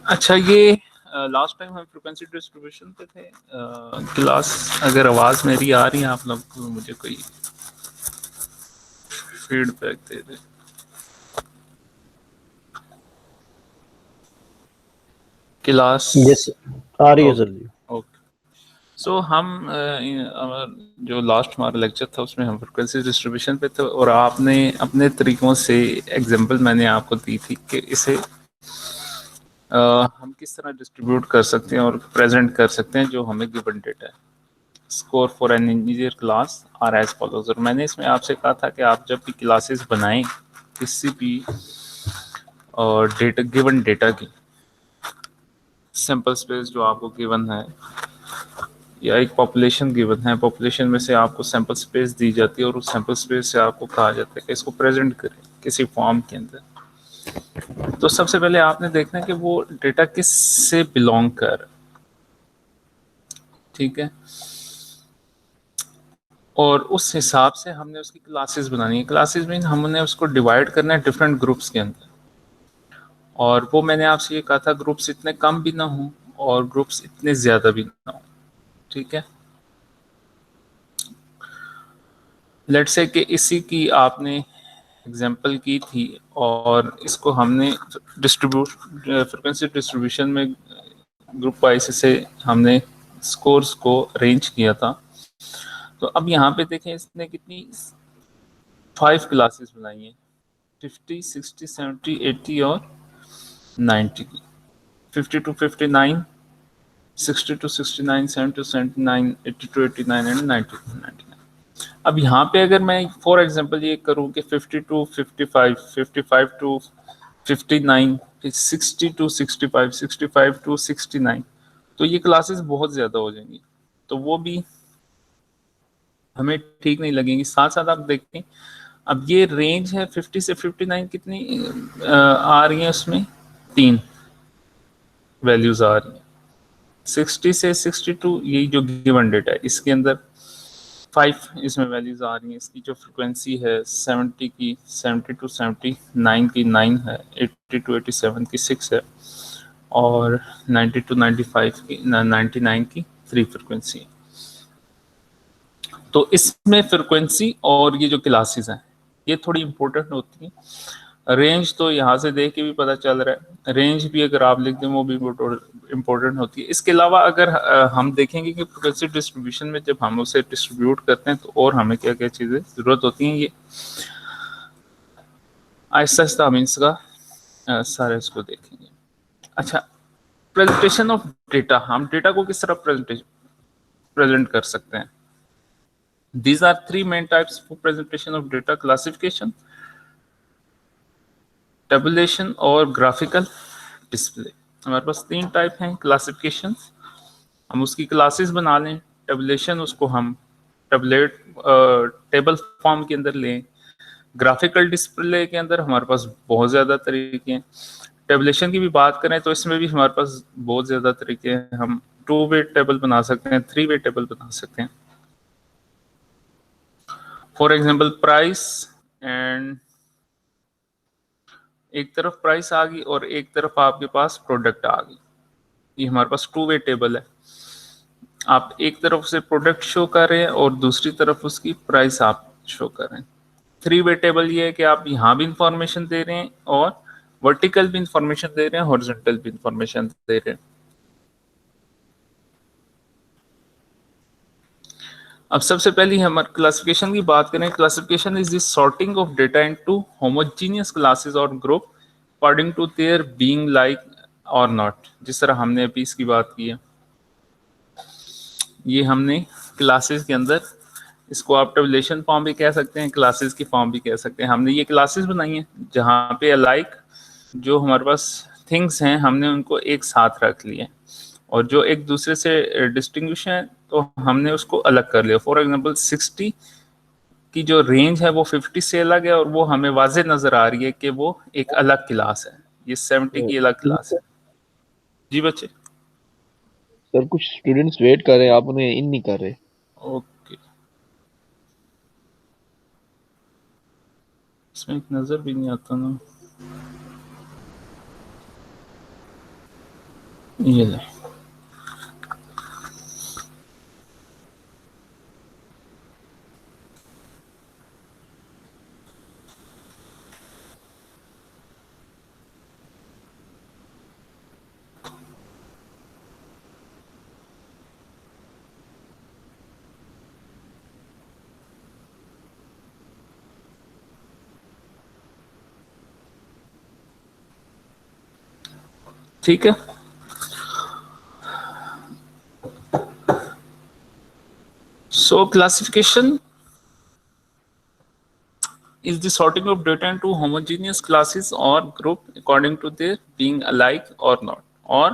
अच्छा, ये last time हम फ्रिक्वेंसी डिस्ट्रीब्यूशन पे थे। क्लास, अगर आवाज़ मेरी आ रही है आप लोग को, मुझे कोई फीडबैक दे दे। क्लास यस, आ रही है sir ji. Okay okay. So हम जो लास्ट हमारा लेक्चर था उसमें हम फ्रिक्वेंसी डिस्ट्रीब्यूशन पे थे, और आपने अपने तरीकों से एग्जांपल मैंने आपको दी थी कि इसे हम किस तरह डिस्ट्रीब्यूट कर सकते हैं और प्रेजेंट कर सकते हैं जो हमें गिवन डेटा है। Score for an integer class are as follows. और मैंने इसमें आपसे कहा था कि आप जब भी क्लासेस बनाएं किसी भी और डेटा, गिवन डेटा की सैंपल स्पेस जो आपको गिवन है, या एक पॉपुलेशन गिवन है, पॉपुलेशन में से आपको सैंपल स्पेस दी जाती है और उस सैंपल स्पेस से आपको कहा जाता है कि इसको प्रेजेंट करें किसी फॉर्म के अंदर। तो सबसे पहले आपने देखना है कि वो डेटा किस से बिलोंग कर, ठीक है, और उस हिसाब से हमने उसकी क्लासेस बनानी है। क्लासेस मीन हमने उसको डिवाइड करना है डिफरेंट ग्रुप्स के अंदर, और वो मैंने आपसे ये कहा था ग्रुप्स इतने कम भी ना हो और ग्रुप्स इतने ज़्यादा भी ना हो, ठीक है। लेट्स से कि इसी की आपने एग्जांपल की थी और इसको हमने डिस्ट्रीब्यूट फ्रिक्वेंसी डिस्ट्रीब्यूशन में ग्रुप वाइज से हमने स्कोर्स को अरेंज किया था। तो अब यहाँ पे देखें इसने कितनी 5 क्लासेस बनाई हैं, 50, 60, 70, 80 और 90 की। 50 to 59, 60 to 69, 70 to 79, 80 to 89 and 90 to 99। अब यहाँ पे अगर मैं फॉर एग्जांपल ये करूँ कि 50 टू 55, 55 टू 59, 60 टू 65, 65 टू 69, तो ये क्लासेस बहुत ज़्यादा हो जाएंगी, तो वो भी हमें ठीक नहीं लगेंगी। साथ साथ आप देखते हैं अब ये रेंज है 50 से 59 कितनी आ रही है, उसमें 3 वैल्यूज आ रही हैं। 60 से 62 यही जो गिवन डेटा है इसके अंदर 5 इसमें वैल्यूज आ रही हैं। इसकी जो फ्रिक्वेंसी है 70 की, 70 टू 79 की 9 है, 80 टू 87 की 6 है, और 90 टू 95 की 99 की 3 फ्रिक्वेंसी है। तो इसमें फ्रिक्वेंसी और ये जो क्लासेस हैं ये थोड़ी इंपॉर्टेंट होती हैं। रेंज तो यहाँ से देख के भी पता चल रहा है, रेंज भी अगर आप लिख दें वो भी इम्पोर्टेंट होती है। इसके अलावा अगर हम देखेंगे कि फ्रिक्वेंसी डिस्ट्रीब्यूशन में जब हम उसे डिस्ट्रीब्यूट करते हैं तो और हमें क्या क्या चीज़ें ज़रूरत होती हैं, ये आहिस्ता आहिस्ता हम इसका सारे इसको देखेंगे। अच्छा, प्रेजेंटेशन ऑफ डेटा, हम डेटा को किस तरह प्रेजेंट कर सकते हैं। These are 3 main types for presentation of data: classification, tabulation और ग्राफिकल डिस्प्ले। हमारे पास 3 टाइप हैं क्लासिफिकेशन, हम उसकी क्लासेस बना लें। टेबुलेशन, उसको हम टेबलेट टेबल फॉर्म के अंदर लें। ग्राफिकल डिस्प्ले के अंदर हमारे पास बहुत ज़्यादा तरीके हैं। टेबुलेशन की भी बात करें तो इसमें भी हमारे पास बहुत ज़्यादा तरीके हैं। हम 2 वे टेबल बना सकते हैं, 3 वे टेबल बना सकते हैं। फॉर एग्जाम्पल प्राइस एंड, एक तरफ प्राइस आ गई और एक तरफ आपके पास प्रोडक्ट आ गई, ये हमारे पास 2 वे टेबल है। आप एक तरफ से प्रोडक्ट शो कर रहे हैं और दूसरी तरफ उसकी प्राइस आप शो कर रहे हैं। 3 वे टेबल ये है कि आप यहाँ भी इंफॉर्मेशन दे रहे हैं और वर्टिकल भी इंफॉर्मेशन दे रहे हैं, हॉरिजॉन्टल भी इंफॉर्मेशन दे रहे हैं। अब सबसे पहले हम क्लासिफिकेशन की बात करें। Classification is the sorting of data into homogeneous classes और group according to their being like और नॉट। जिस तरह हमने अभी इसकी बात की है, ये हमने क्लासेस के अंदर, इसको आप टेबुलेशन फॉर्म भी कह सकते हैं, क्लासेस की फॉर्म भी कह सकते हैं। हमने ये क्लासेस बनाई हैं जहाँ पे अलाइक जो हमारे पास थिंग्स हैं हमने उनको एक साथ रख लिए, और जो एक दूसरे से डिस्टिंग्विश है तो हमने उसको अलग कर लिया। फॉर एग्जांपल 60 की जो रेंज है वो 50 से अलग है और वो हमें वाजे नजर आ रही है कि वो एक अलग क्लास है। ये 70 की अलग क्लास है। जी बच्चे। सर कुछ स्टूडेंट्स वेट कर रहे हैं, आप उन्हें इन नहीं कर रहे। ओके, इसमें एक नजर भी नहीं आता ना। ये ले। ठीक है, सो classification is the sorting of data into homogeneous classes or group according to their being alike or not, or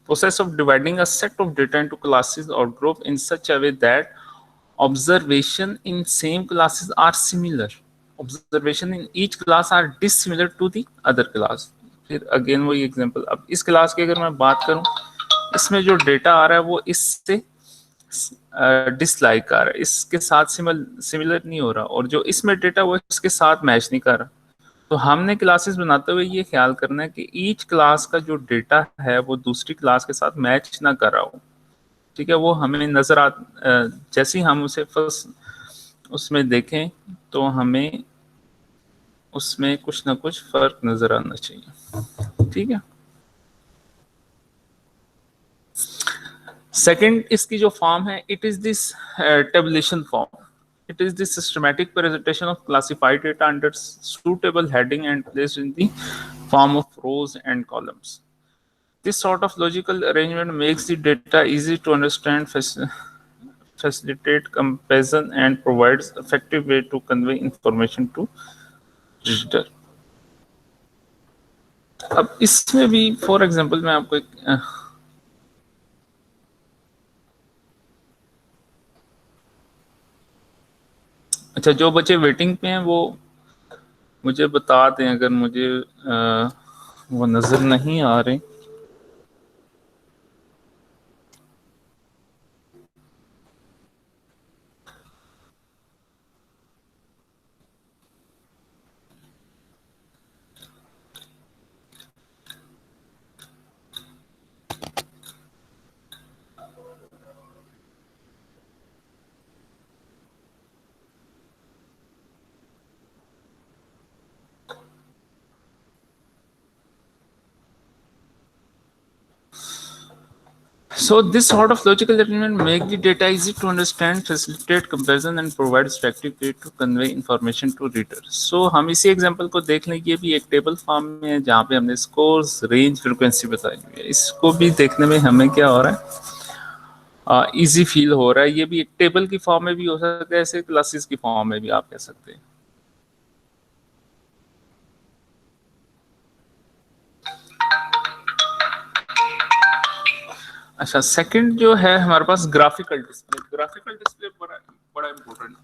process of dividing a set of data into classes or group in such a way that observation in same classes are similar, observation in each class are dissimilar to the other class. फिर again वही example, अब इस class की अगर मैं बात करूं, इसमें जो डेटा आ रहा है वो इससे डिसलाइक आ रहा है, इसके साथ सिमिलर नहीं हो रहा, और जो इसमें डेटा वो इसके साथ मैच नहीं कर रहा। तो हमने क्लासेस बनाते हुए ये ख्याल करना है कि ईच क्लास का जो डेटा है वो दूसरी क्लास के साथ मैच ना कर रहा हो। ठीक है, वो हमें नजर आ, जैसे ही हम उसे फर्स्ट उसमें देखें तो हमें उसमें कुछ ना कुछ फर्क नजर आना चाहिए। ठीक है, सेकंड इसकी जो फॉर्म है, it is this tabulation form, it is the systematic presentation of classified data under suitable heading and placed in the form of rows and columns. This sort of logical arrangement makes the data easy to understand, facilitate comparison and provides effective way to convey information to reader. अब इसमें भी for example मैं आपको एक अच्छा, जो बच्चे waiting पे हैं वो मुझे बता दें अगर मुझे वो नजर नहीं आ रहे। So this sort of logical arrangement make the data easy to understand, facilitate comparison and provides effective way to convey information to reader. So हम इसी एग्जांपल को देख लें, ये भी एक टेबल फॉर्म में है जहाँ पे हमने स्कोर्स, रेंज, फ्रीक्वेंसी बताई हुई है। इसको भी देखने में हमें क्या हो रहा है, इजी फील हो रहा है। ये भी एक टेबल की फॉर्म में भी हो सकता है, ऐसे क्लासेस की फॉर्म में भी आप कह सकते हैं। अच्छा, सेकंड जो है हमारे पास ग्राफिकल डिस्प्ले। ग्राफिकल डिस्प्ले बड़ा बड़ा इंपॉर्टेंट है।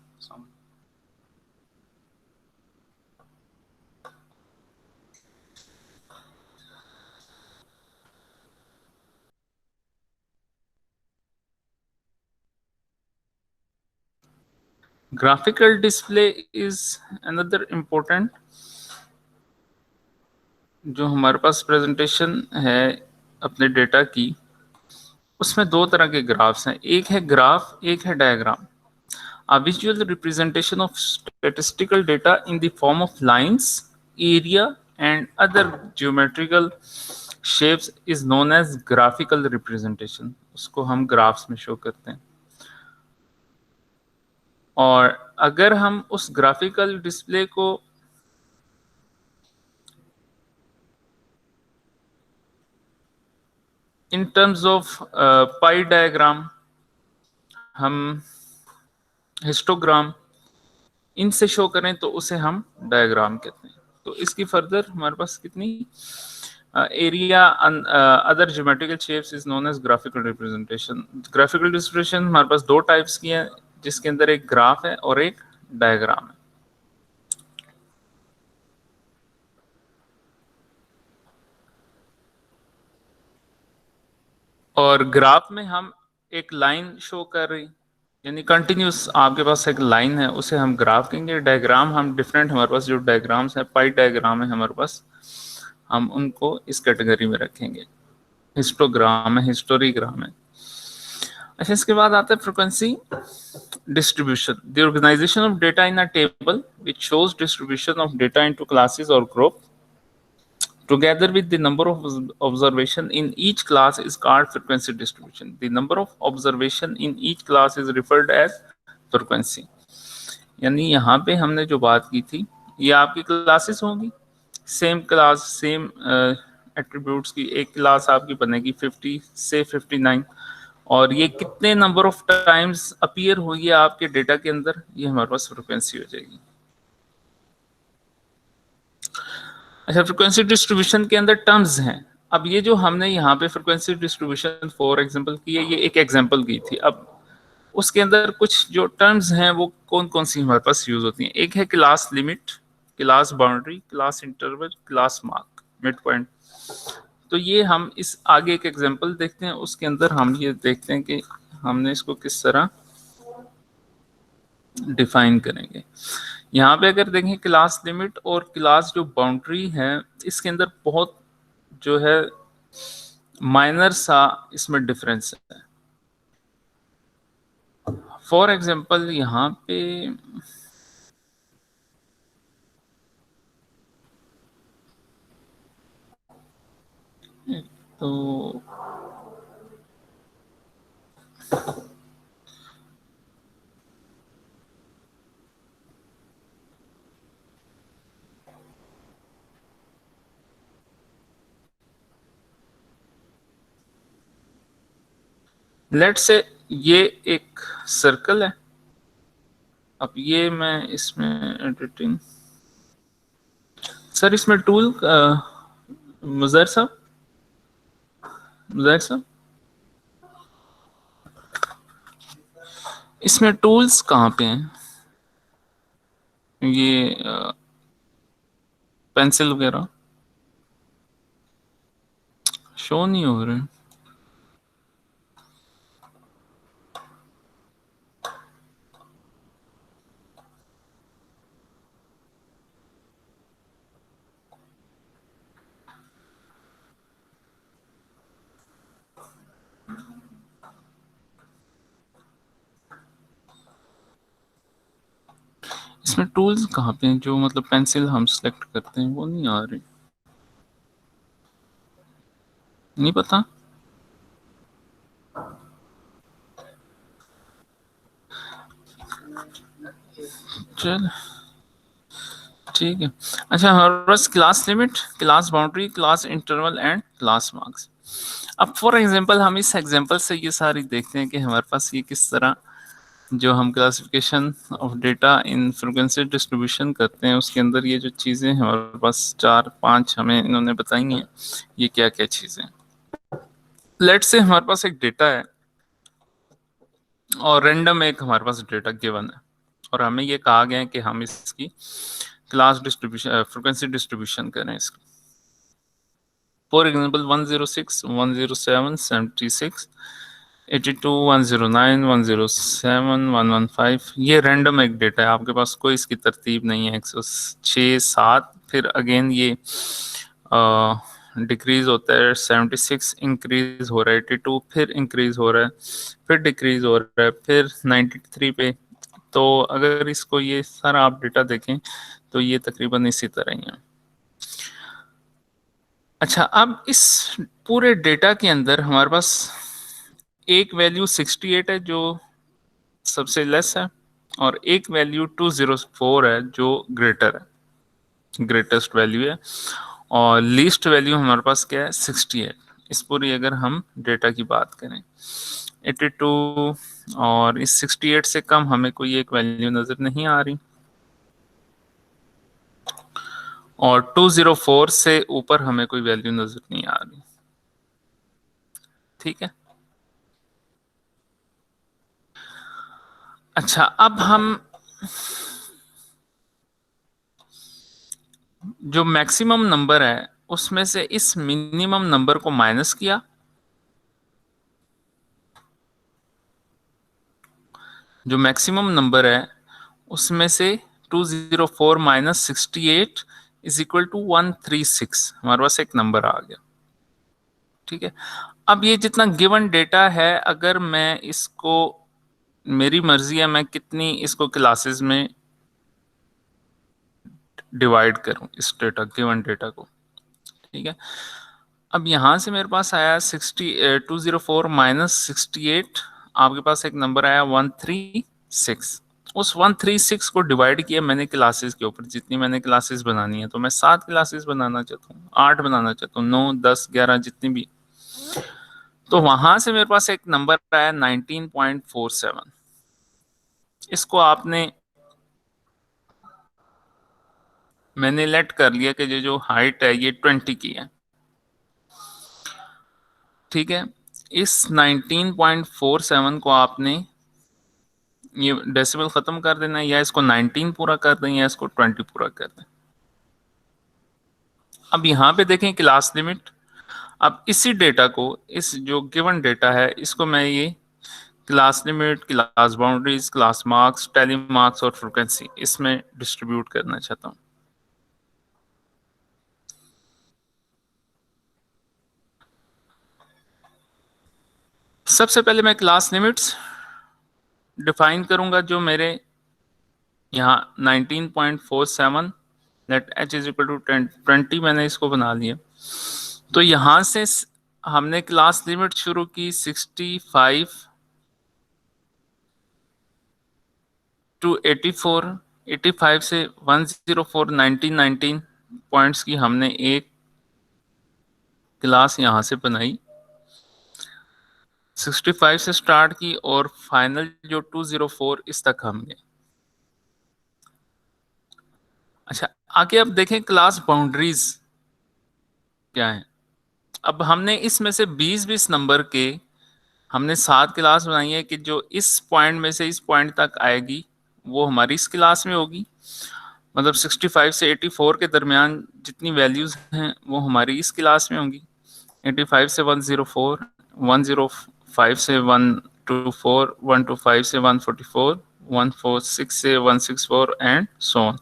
Graphical display is another important, जो हमारे पास प्रेजेंटेशन है अपने डेटा की, उसमें दो तरह के ग्राफ्स हैं, एक है ग्राफ, एक है diagram. A visual representation of statistical data in the form of lines, area and other geometrical shapes is known as graphical representation. उसको हम ग्राफ्स में शो करते हैं। और अगर हम उस ग्राफिकल डिस्प्ले को in terms of pi diagram, हम हिस्टोग्राम, इनसे शो करें तो उसे हम डायग्राम कहते हैं। तो इसकी फर्दर हमारे पास कितनी area other geometrical shapes is known as graphical representation. Graphical representation हमारे पास दो टाइप्स की है, जिसके अंदर एक ग्राफ है और एक डायग्राम है। और ग्राफ में हम एक लाइन शो कर रही, यानी कंटिन्यूस आपके पास एक लाइन है, उसे हम ग्राफ कहेंगे। डायग्राम हम डिफरेंट, हमारे पास जो डायग्राम्स है, पाई डायग्राम है हमारे पास, हम उनको इस कैटेगरी में रखेंगे। हिस्टोग्राम है, हिस्टोरीग्राम है। अच्छा, इसके बाद आता है frequency distribution, the organization of data in a table which shows distribution of data into classes or group together with the number of observation in each class is called frequency distribution. The number of observation in each class is referred as frequency. यानी यहाँ पे हमने जो बात की थी, ये आपकी क्लासेस होंगी, सेम क्लास सेम एट्रीब्यूट्स की एक क्लास आपकी बनेगी 50 से 59, और ये कितने नंबर ऑफ टाइम्स अपीयर हुई है आपके डेटा के अंदर, ये हमारे पास फ्रिक्वेंसी हो जाएगी। अच्छा, फ्रिक्वेंसी डिस्ट्रीब्यूशन के अंदर टर्म्स हैं। अब ये जो हमने यहाँ पे फ्रिक्वेंसी डिस्ट्रीब्यूशन फॉर एग्जांपल की है, ये एक एग्जांपल की थी। अब उसके अंदर कुछ जो टर्म्स हैं वो कौन कौन सी हमारे पास यूज होती हैं। एक है class limit, class boundary, class interval, class mark, mid point. तो ये हम इस आगे एक एग्जांपल देखते हैं, उसके अंदर हम ये देखते हैं कि हमने इसको किस तरह डिफाइन करेंगे। यहाँ पे अगर देखें क्लास लिमिट और क्लास जो बाउंड्री है, इसके अंदर बहुत जो है माइनर सा इसमें डिफरेंस है। फॉर एग्जांपल यहाँ पे तो लेट से ये एक सर्कल है। अब ये मैं इसमें एडिटिंग, सर इसमें टूल मुजर साहब, मुजर साहब इसमें टूल्स कहाँ पे हैं? ये पेंसिल वगैरह शो नहीं हो रहे। इसमें टूल्स कहाँ पे हैं जो मतलब पेंसिल हम सेलेक्ट करते हैं, वो नहीं आ रही, नहीं पता। चल ठीक है। अच्छा, हमारे पास class limit, class boundary, class interval and class marks. अब फॉर एग्जांपल हम इस एग्जांपल से ये सारी देखते हैं कि हमारे पास ये किस तरह जो हम classification of data in frequency distribution करते हैं, उसके अंदर ये जो चीज़ें हमारे पास 4-5 हमें इन्होंने बताई हैं, ये क्या क्या चीज़ें। लेट से हमारे पास एक डेटा है और रैंडम एक हमारे पास डेटा गिवन है, और हमें ये कहा गया है कि हम इसकी क्लास डिस्ट्रीब्यूशन फ्रीक्वेंसी डिस्ट्रीब्यूशन करें इसकी। फॉर एग्जांपल 106, 107, 76, 82, 109, 107, 115, ये रैंडम एक डेटा है। आपके पास कोई इसकी तरतीब नहीं है। 106, 7, फिर अगेन ये डिक्रीज होता है, 76 इंक्रीज हो रहा है, 82 फिर इंक्रीज हो रहा है, फिर डिक्रीज हो रहा है, फिर 93 पे। तो अगर इसको ये सारा आप डेटा देखें तो ये तकरीबन इसी तरह ही है। अच्छा, अब इस पूरे डेटा के अंदर हमारे पास एक वैल्यू 68 है जो सबसे लेस है, और एक वैल्यू 204 है जो ग्रेटर है, ग्रेटेस्ट वैल्यू है, और लीस्ट वैल्यू हमारे पास क्या है 68। इस पूरी अगर हम डेटा की बात करें 82 और इस 68 से कम हमें कोई एक वैल्यू नजर नहीं आ रही, और 204 से ऊपर हमें कोई वैल्यू नजर नहीं आ रही। ठीक है। अच्छा, अब हम जो मैक्सिमम नंबर है उसमें से इस मिनिमम नंबर को माइनस किया, जो मैक्सिमम नंबर है उसमें से 204 माइनस 68 इज इक्वल टू 136, हमारे पास एक नंबर आ गया। ठीक है। अब ये जितना गिवन डेटा है, अगर मैं इसको, मेरी मर्जी है मैं कितनी इसको क्लासेस में डिवाइड करूं इस डेटा, गिवन डेटा को। ठीक है। अब यहां से मेरे पास आया 204 माइनस 68, आपके पास एक नंबर आया 136। उस 136 को डिवाइड किया मैंने क्लासेस के ऊपर, जितनी मैंने क्लासेस बनानी है। तो मैं 7 क्लासेस बनाना चाहता हूँ, 8 बनाना चाहता हूँ, 9, 10, 11, जितनी भी। तो वहां से मेरे पास एक नंबर आया 19.47। इसको आपने, मैंने लेट कर लिया कि जो हाइट है ये 20 की है। ठीक है। इस 19.47 को आपने, ये डेसिमल खत्म कर देना है, या इसको 19 पूरा कर दें या इसको 20 पूरा कर दें। अब यहाँ पे देखें क्लास लिमिट। अब इसी डेटा को, इस जो गिवन डेटा है, इसको मैं ये class limit, class boundaries, class marks, tally marks और फ्रीक्वेंसी, इसमें डिस्ट्रीब्यूट करना चाहता हूँ। सबसे पहले मैं क्लास लिमिट्स डिफाइन करूंगा, जो मेरे यहाँ 19.47 let h is equal to 20 मैंने इसको बना लिया। तो यहाँ से हमने क्लास लिमिट शुरू की 65 टू 84, 85 से 104, 19 पॉइंट्स की हमने एक क्लास यहाँ से बनाई। 65 से स्टार्ट की और फाइनल जो 204 इस तक हम गए। अच्छा, आगे अब देखें क्लास बाउंड्रीज क्या है। अब हमने इसमें से 20-20 नंबर के हमने 7 क्लास बनाई है कि जो इस पॉइंट में से इस पॉइंट तक आएगी वो हमारी इस क्लास में होगी। मतलब 65 से 84 के दरमियान जितनी वैल्यूज हैं वो हमारी इस क्लास में होंगी। 85 से 104, 105 से 124, 125 से 144, 146 से 164 एंड सो ऑन।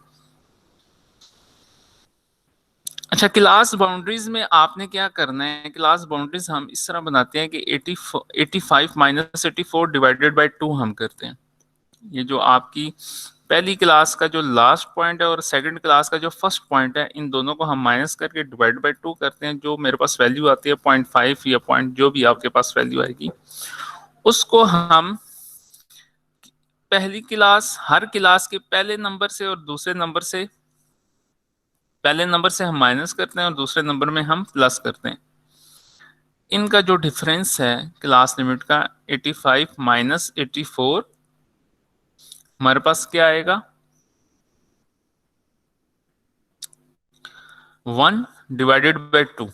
अच्छा, क्लास बाउंड्रीज में आपने क्या करना है, क्लास बाउंड्रीज हम इस तरह बनाते हैं कि 85 माइनस 84 डिवाइडेड बाई 2 हम करते हैं। ये जो आपकी पहली क्लास का जो लास्ट पॉइंट है और सेकंड क्लास का जो फर्स्ट पॉइंट है, इन दोनों को हम माइनस करके डिवाइड बाई 2 करते हैं। जो मेरे पास वैल्यू आती है 0.5 या पॉइंट, जो भी आपके पास वैल्यू आएगी, उसको हम पहली क्लास, हर क्लास के पहले नंबर से और दूसरे नंबर से, पहले नंबर से हम माइनस करते हैं और दूसरे नंबर में हम प्लस करते हैं। इनका जो डिफरेंस है क्लास लिमिट का 85 माइनस 84, हमारे पास क्या आएगा 1 डिवाइडेड बाई 2।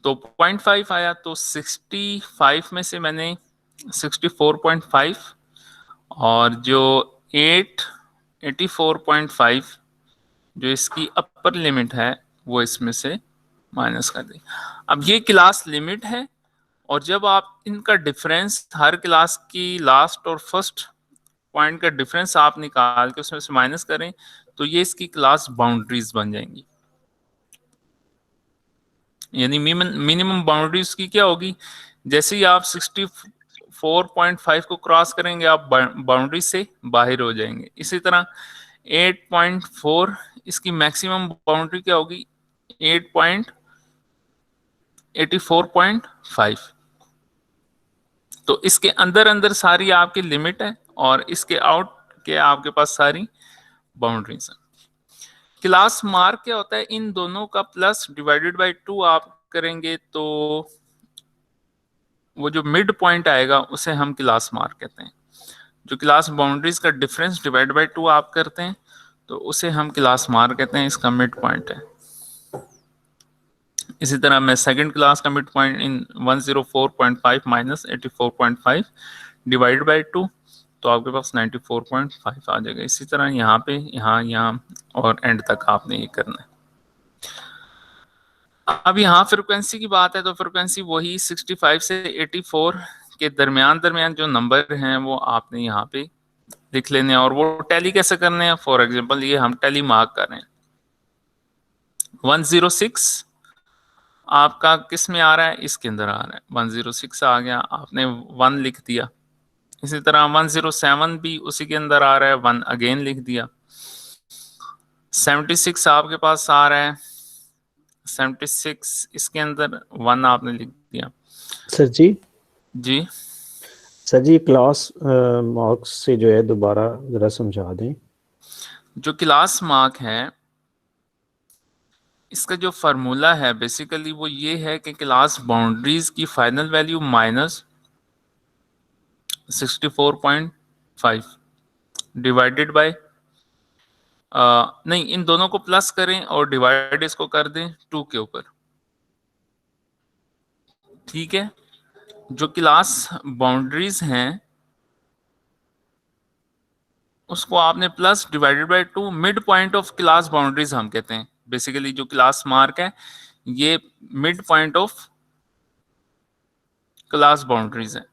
तो 0.5 आया। तो 65 में से मैंने 64.5 और जो 84.5 जो इसकी अपर लिमिट है वो इसमें से माइनस कर दी। अब ये क्लास लिमिट है, और जब आप इनका डिफरेंस, हर क्लास की लास्ट और फर्स्ट पॉइंट का डिफरेंस आप निकाल के उसमें से माइनस करें, तो ये इसकी क्लास बाउंड्रीज बन जाएंगी। यानी मिनिमम बाउंड्रीज की क्या होगी, जैसे ही आप 64.5 को क्रॉस करेंगे आप बाउंड्री से बाहर हो जाएंगे। इसी तरह 8.4 इसकी मैक्सिमम बाउंड्री क्या होगी 8.84.5। तो इसके अंदर अंदर सारी आपकी लिमिट है और इसके आउट के आपके पास सारी बाउंड्रीज है। क्लास मार्क क्या होता है, इन दोनों का प्लस डिवाइडेड बाय 2 आप करेंगे तो वो जो मिड पॉइंट आएगा उसे हम क्लास मार्क कहते हैं। जो क्लास बाउंड्रीज का डिफरेंस डिवाइड बाय 2 आप करते हैं तो उसे हम क्लास मार्क कहते हैं, इसका मिड पॉइंट है। इसी तरह मैं सेकंड क्लास का mid point in 104.5 minus 84.5 divide by 2, तो आपके पास 94.5 आ जाएगा। इसी तरह यहाँ पे, यहाँ और एंड तक आपने ये करना है। अब यहाँ फ्रिक्वेंसी की बात है तो फ्रिक्वेंसी वही 65 से 84 के दरमियान दरमियान जो नंबर हैं वो आपने यहाँ पे लिख लेने हैं। और वो टैली कैसे करने हैं, फॉर एग्जांपल ये हम टैली मार्क कर रहे हैं 106 आपका किस में आ रहा है, इसके अंदर आ रहा है, 106 आ गया, आपने 1 लिख दिया। इसी तरह 107 भी उसी के अंदर आ रहा है, 1 अगेन लिख दिया। 76 आपके पास आ रहा है, 76 इसके अंदर 1 आपने लिख दिया। सर जी, जी सर जी क्लास मार्क्स से जो है दोबारा ज़रा समझा दें। जो क्लास मार्क है, इसका जो फार्मूला है बेसिकली वो ये है कि क्लास बाउंड्रीज की final value minus 64.5 divided by, नहीं, इन दोनों को प्लस करें और डिवाइड इसको कर दें 2 के ऊपर। ठीक है, जो क्लास बाउंड्रीज हैं उसको आपने plus divided by 2, mid point of class boundaries हम कहते हैं। बेसिकली जो क्लास मार्क है ये mid point of class boundaries है।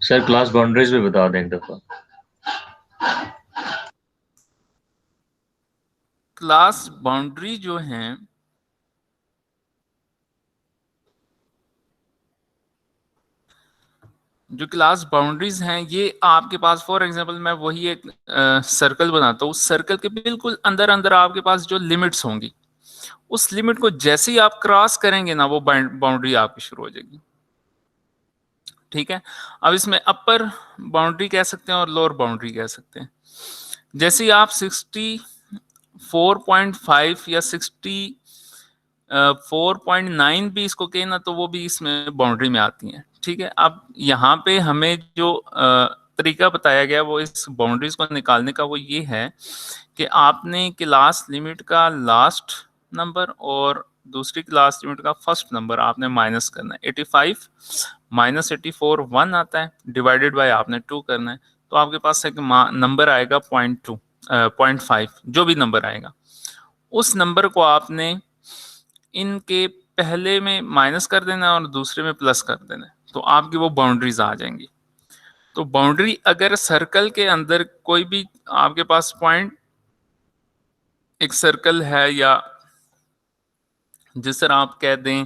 सर क्लास बाउंड्रीज भी बता दें एक दफा। क्लास बाउंड्री जो है, जो क्लास बाउंड्रीज हैं ये आपके पास, फॉर एग्जांपल मैं वही एक सर्कल बनाता हूँ, उस सर्कल के बिल्कुल अंदर अंदर आपके पास जो लिमिट्स होंगी, उस लिमिट को जैसे ही आप क्रॉस करेंगे ना, वो बाउंड्री आपकी शुरू हो जाएगी। ठीक है, अब इसमें अपर बाउंड्री कह सकते हैं और लोअर बाउंड्री कह सकते हैं। जैसे ही आप 64.5 या 4.9 भी इसको कहें ना, तो वो भी इसमें बाउंड्री में आती हैं। ठीक है, अब यहाँ पे हमें जो तरीका बताया गया वो इस बाउंड्रीज को निकालने का वो ये है कि आपने क्लास लिमिट का लास्ट नंबर और दूसरी क्लास लिमिट का फर्स्ट नंबर आपने माइनस करना है। 85 माइनस 84 1 आता है, डिवाइडेड बाय आपने 2 करना है, तो आपके पास एक नंबर आएगा 0.5, जो भी नंबर आएगा उस नंबर को आपने इनके पहले में माइनस कर देना और दूसरे में प्लस कर देना, तो आपकी वो बाउंड्रीज आ जाएंगी। तो बाउंड्री अगर सर्कल के अंदर कोई भी आपके पास पॉइंट, एक सर्कल है, या जिस तरह आप कह दें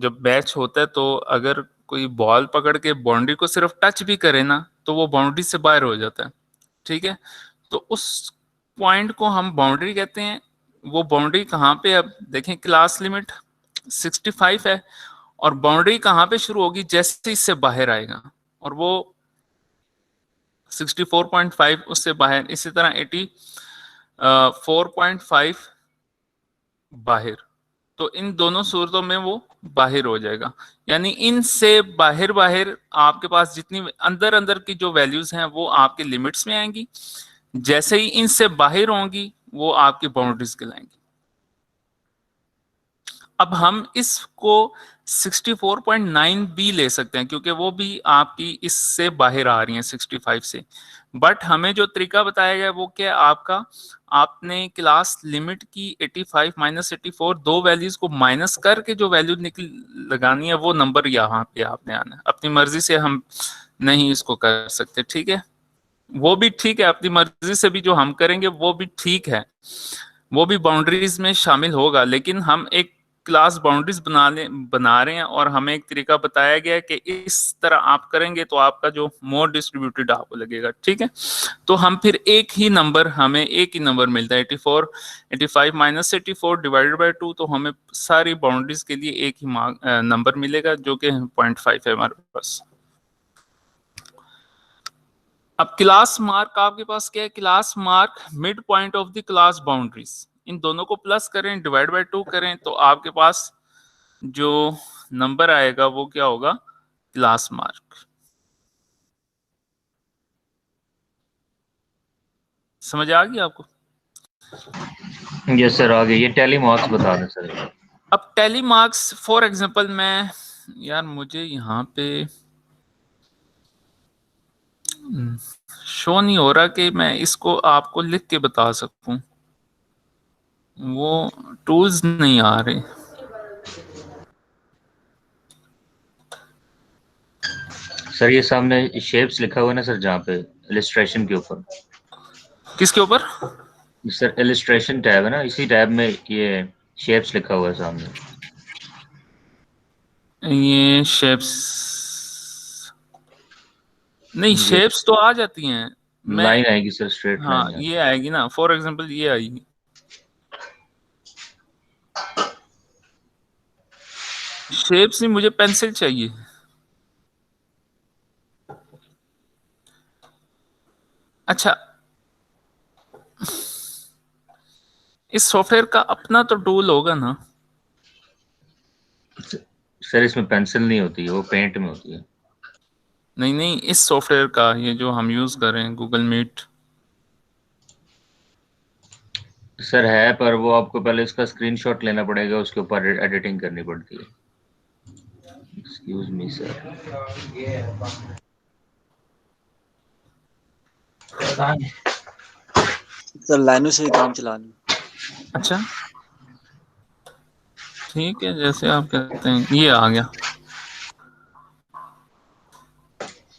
जब बैच होता है तो अगर कोई बॉल पकड़ के बाउंड्री को सिर्फ टच भी करे ना, तो वो बाउंड्री से बाहर हो जाता है। ठीक है, तो उस पॉइंट को हम बाउंड्री कहते हैं। वो बाउंड्री कहाँ पे, अब देखें क्लास लिमिट 65 है और बाउंड्री कहाँ पे शुरू होगी, जैसे इससे बाहर आएगा, और वो 64.5 उससे बाहर, इसी तरह 84.5 बाहर, तो इन दोनों सूरतों में वो बाहर हो जाएगा। यानी इनसे बाहर बाहर आपके पास जितनी अंदर अंदर की जो वैल्यूज हैं वो आपके लिमिट्स में आएंगी, जैसे ही इनसे बाहर होंगी वो आपकी बाउंड्रीज कहलाएंगी। अब हम इसको 64.9 भी ले सकते हैं क्योंकि वो भी आपकी इससे बाहर आ रही हैं 65 से, बट हमें जो तरीका बताया गया वो क्या, आपका आपने क्लास लिमिट की 85 माइनस 84 दो वैल्यूज को माइनस करके जो वैल्यू निकल लगानी है वो नंबर यहाँ पे आपने आना है। अपनी मर्जी से हम नहीं इसको कर सकते। ठीक है, वो भी ठीक है, अपनी मर्जी से भी जो हम करेंगे वो भी ठीक है, वो भी बाउंड्रीज में शामिल होगा, लेकिन हम एक क्लास बाउंड्रीज बना रहे हैं और हमें एक तरीका बताया गया है कि इस तरह आप करेंगे तो आपका जो मोर डिस्ट्रीब्यूटेड आपको लगेगा। ठीक है, तो हम फिर एक ही नंबर, हमें एक ही नंबर मिलता है 85 माइनस 84 डिवाइडेड बाय 2, तो हमें सारी बाउंड्रीज के लिए एक ही नंबर मिलेगा जो कि 0.5 है हमारे पास। अब क्लास मार्क आपके पास क्या है, class mark mid point of the class boundaries, इन दोनों को प्लस करें डिवाइड बाय 2 करें तो आपके पास जो नंबर आएगा वो क्या होगा, क्लास मार्क। समझ आ गई आपको? यस सर, आगे ये टैली मार्क्स बता दें सर। अब टैली मार्क्स फॉर एग्जांपल मैं, यार मुझे यहाँ पे शो नहीं हो रहा कि मैं इसको आपको लिख के बता सकूं, वो टूल्स नहीं आ रहे। सर ये सामने शेप्स लिखा हुआ है ना सर, जहाँ पे इलस्ट्रेशन के ऊपर। किसके ऊपर? सर इलिस्ट्रेशन टैब है ना, इसी टैब में ये शेप्स लिखा हुआ है सामने। ये शेप्स नहीं, ये शेप्स तो आ जाती हैं। मैं लाइन आएगी सर, स्ट्रेट हाँ, लाइन ये आएगी ना, फॉर एग्जांपल ये आएगी। शेप्स नहीं, मुझे पेंसिल चाहिए। अच्छा, इस सॉफ्टवेयर का अपना तो टूल होगा ना? सर इसमें पेंसिल नहीं होती है, वो पेंट में होती है। नहीं नहीं, इस सॉफ्टवेयर का, ये जो हम यूज कर रहे हैं, गूगल मीट। सर है, पर वो आपको पहले इसका स्क्रीनशॉट लेना पड़ेगा, उसके ऊपर एडिटिंग करनी पड़ती है। Excuse me sir. सर लाइनों से ही काम चलाना। अच्छा ठीक है, जैसे आप कहते हैं। ये आ गया।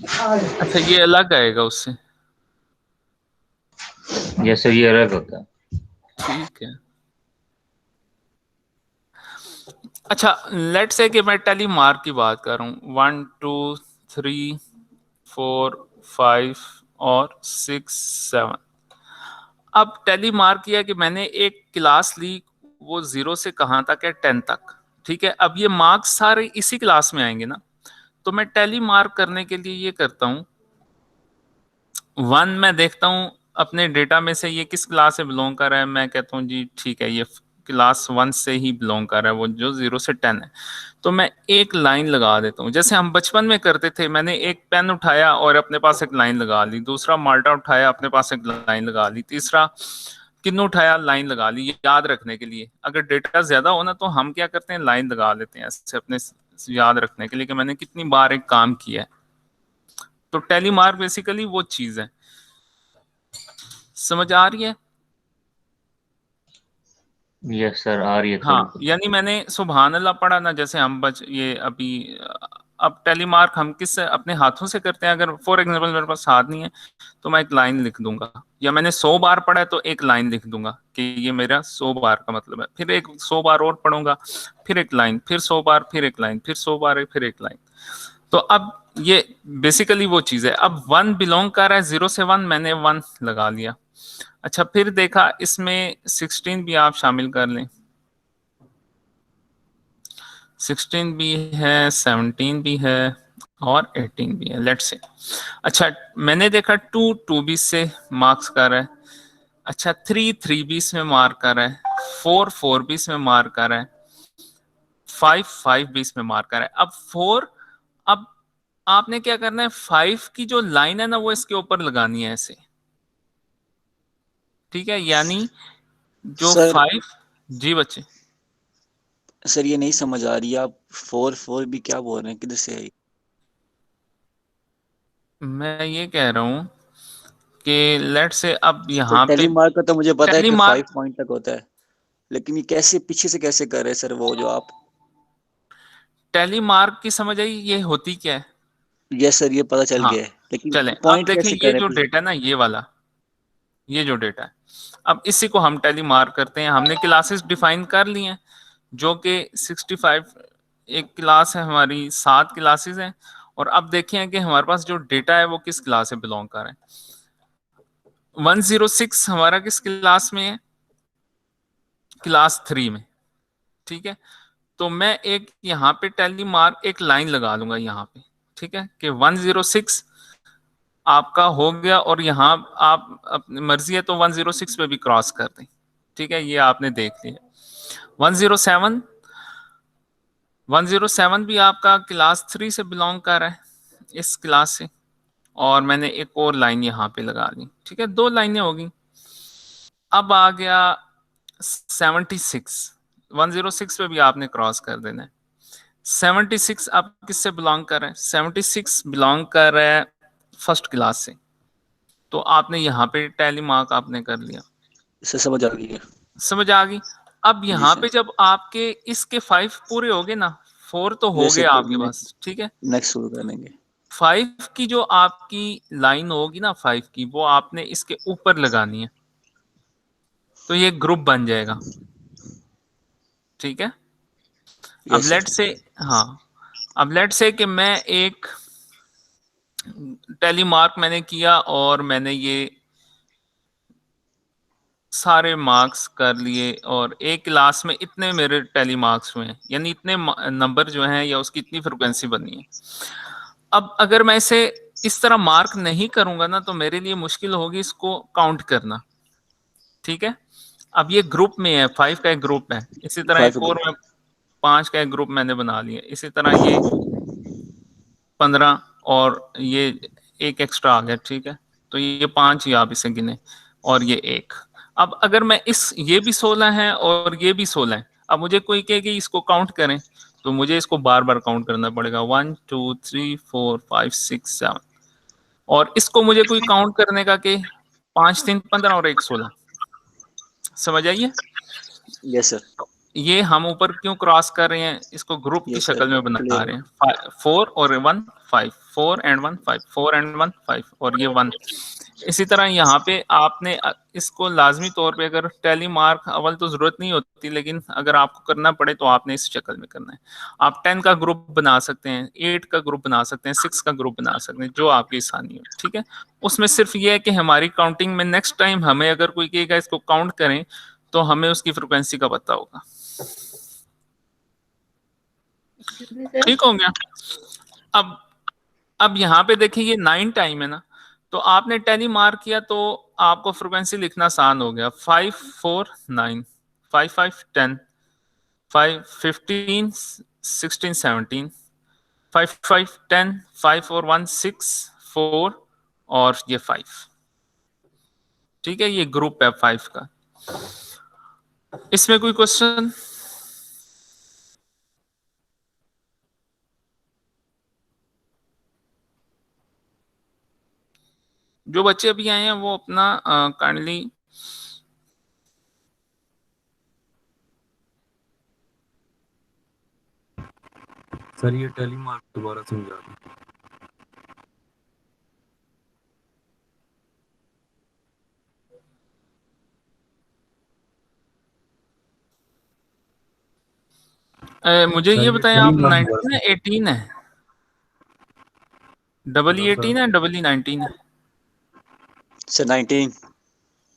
अच्छा, ये अलग आएगा उससे? ये सर ये अलग होता है। ठीक है। अच्छा, लेट से कि मैं टेली मार्क की बात कर रहा हूँ, 1 2 3 4 5 और 6 7। अब टेली मार्क किया कि मैंने एक क्लास ली, वो 0 से कहाँ तक है, 10 तक। ठीक है, अब ये मार्क्स सारे इसी क्लास में आएंगे ना, तो मैं टेली मार्क करने के लिए ये करता हूँ, 1 मैं देखता हूँ अपने डेटा में से ये किस क्लास से बिलोंग कर रहा है। मैं कहता हूँ जी ठीक है, ये क्लास 1 से ही बिलोंग कर रहा है, वो जो 0 से 10 है। तो मैं एक लाइन लगा देता हूँ, जैसे हम बचपन में करते थे। मैंने एक पेन उठाया और अपने पास एक लाइन लगा ली, दूसरा माल्टा उठाया, अपने पास एक लाइन लगा ली, तीसरा किन्नू उठाया, लाइन लगा ली। ये याद रखने के लिए, अगर डेटा ज्यादा हो ना तो हम क्या करते हैं, लाइन लगा लेते हैं ऐसे अपने याद रखने के लिए कि मैंने कितनी बार एक काम किया है। तो टेली मार्क बेसिकली वो चीज है। समझ आ रही है? यस सर, आ रही है थोड़ी हाँ, थोड़ी। यानी मैंने सुबहान अल्लाह पढ़ा ना, जैसे हम बच ये अभी अब टेलीमार्क हम किस अपने हाथों से करते हैं। अगर फॉर एग्जांपल मेरे पास हाथ नहीं है तो मैं एक लाइन लिख दूंगा, या मैंने 100 बार पढ़ा है तो एक लाइन लिख दूंगा कि ये मेरा 100 बार का मतलब है। फिर एक 100 बार और पढ़ूंगा, फिर एक लाइन, फिर 100 बार, फिर एक लाइन, फिर 100 बार, फिर एक लाइन। तो अब ये बेसिकली वो चीज है। अब 1 बिलोंग कर रहा है 0 से 1, मैंने 1 लगा लिया। अच्छा, फिर देखा इसमें 16 भी आप शामिल कर लें, 16 भी है, 17 भी है और 18 भी है, लेट्स से। अच्छा, मैंने देखा 2 2 भी से मार्क्स कर रहा है। अच्छा, 3 3 भी इसमें मार्क कर रहा है, 4 4 भी इसमें मार्क कर रहा है, 5 5 भी इसमें मार्क कर रहा है। अब 4, अब आपने क्या करना है, 5 की जो लाइन है ना वो इसके ऊपर लगानी है ऐसे। ठीक है, यानी जो सर 5। जी बच्चे, सर ये नहीं समझ आ रही, आप 4 4 भी क्या बोल रहे हैं, किधर से आई? मैं ये कह रहा हूं कि लेट से अब सर यहाँ पे टेली मार्क का तो मुझे पता है टेली कि मार्क, 5 पॉइंट तक होता है, लेकिन ये कैसे पीछे से कैसे कर रहे हैं सर, वो जो आप। टेली मार्क की समझ आई ये होती क्या है? यस सर, ये पता चल हाँ, गया है, लेकिन चलें अब पॉइंट देखें, कैसे कर ये रहे जो हैं डेटा है ना, ये वाला, ये जो डेटा है, अब इसी को हम टेली मार्क करते हैं। हमने क्लासेस डिफाइन कर ली हैं, जो कि 65 एक क्लास है हमारी, 7 क्लासेस हैं। और अब देखें कि हमारे पास जो डेटा है वो किस क्लास से बिलोंग कर रहे हैं। 106 हमारा किस क्लास में है, क्लास 3 में। ठीक है, तो मैं एक यहाँ पे टेली मार्क एक लाइन लगा लूंगा यहाँ पे। ठीक है, कि 106 आपका हो गया, और यहाँ आप अपनी मर्जी है तो 106 पे भी क्रॉस कर दें। ठीक है, ये आपने देख लिया। 107, 107 भी आपका क्लास 3 से बिलोंग कर रहा है, इस क्लास से। और मैंने एक और लाइन यहाँ पे लगा ली। ठीक है, 2 लाइनें होगी। अब आ गया 76, 106 पे भी आपने क्रॉस कर देना है। 76 अब किससे बिलोंग कर रहा है, 76 बिलोंग कर रहा है फर्स्ट क्लास से। तो आपने यहाँ पे टैली मार्क आपने कर लिया। इससे समझ आ गई है। समझ आ गई? अब जी यहाँ सर। पे जब आपके इसके 5 पूरे हो गए ना, 4 तो हो यस गया सर, आपके पास। ठीक है, नेक्स्ट शुरू कर लेंगे। 5 की जो आपकी लाइन होगी ना, 5 की, वो आपने इसके ऊपर लगानी है। तो ये ग्रुप बन जाएगा, ठीक है। अब यस लेट सर। से, हाँ, अब लेट से कि मैं एक टैली मार्क मैंने किया और मैंने ये सारे मार्क्स कर लिए और एक क्लास में इतने मेरे टैली मार्क्स हुए हैं, यानी इतने नंबर जो हैं या उसकी इतनी फ्रिक्वेंसी बनी है। अब अगर मैं इसे इस तरह मार्क नहीं करूंगा ना, तो मेरे लिए मुश्किल होगी इसको काउंट करना, ठीक है। अब ये ग्रुप में है, 5 का एक ग्रुप है, इसी तरह 5 एक और मैं 5 का एक ग्रुप मैंने बना लिया, इसी तरह ये 15 और ये एक एक्स्ट्रा आ गया, ठीक है। तो ये 5 ही आप इसे गिने और ये एक। अब अगर मैं इस ये भी 16 है और ये भी 16 है, अब मुझे कोई कहे कि इसको काउंट करें, तो मुझे इसको बार बार काउंट करना पड़ेगा, 1 2 3 4 5 6 7। और इसको मुझे कोई काउंट करने का कि 5 3 15 और 1 16, समझ आइए। Yes sir. ये हम ऊपर क्यों क्रॉस कर रहे हैं, इसको ग्रुप की यस शक्ल सर, में बना क्लियर रहे है। हैं, 4 और 1 5, 4 एंड 1 5, 4 एंड 1 5 और ये 1। इसी तरह यहाँ पे आपने इसको लाजमी तौर पे, अगर टैली मार्क अव्वल तो जरूरत नहीं होती, लेकिन अगर आपको करना पड़े तो आपने इस शक्ल में करना है। आप 10 का ग्रुप बना सकते हैं, 8 का ग्रुप बना सकते हैं, 6 का ग्रुप बना सकते हैं, जो आपकी आसानी हो, ठीक है। उसमें सिर्फ ये है कि हमारी काउंटिंग में नेक्स्ट टाइम हमें अगर कोई कहेगा इसको काउंट करें, तो हमें उसकी फ्रिक्वेंसी का पता होगा, ठीक हो गया। अब यहाँ पे देखिए ये 9 टाइम है ना, तो आपने टैली मार्क किया तो आपको फ्रिक्वेंसी लिखना आसान हो गया, 5 4 9, 5 5 10, 5 15 16 17, 5 5 10, 5 और 1 6 4 और ये 5, ठीक है। ये ग्रुप है 5 का। इसमें कोई क्वेश्चन? जो बच्चे अभी आए हैं वो अपना काइंडली सर ये टैली मार्क दोबारा समझा दें। मुझे सर ये ये बताएं, टैली आप मार्क दोबारा 19 है 18 है, डबल ई हेलो 18 सर। है, डबल ई 19 है? सर 19।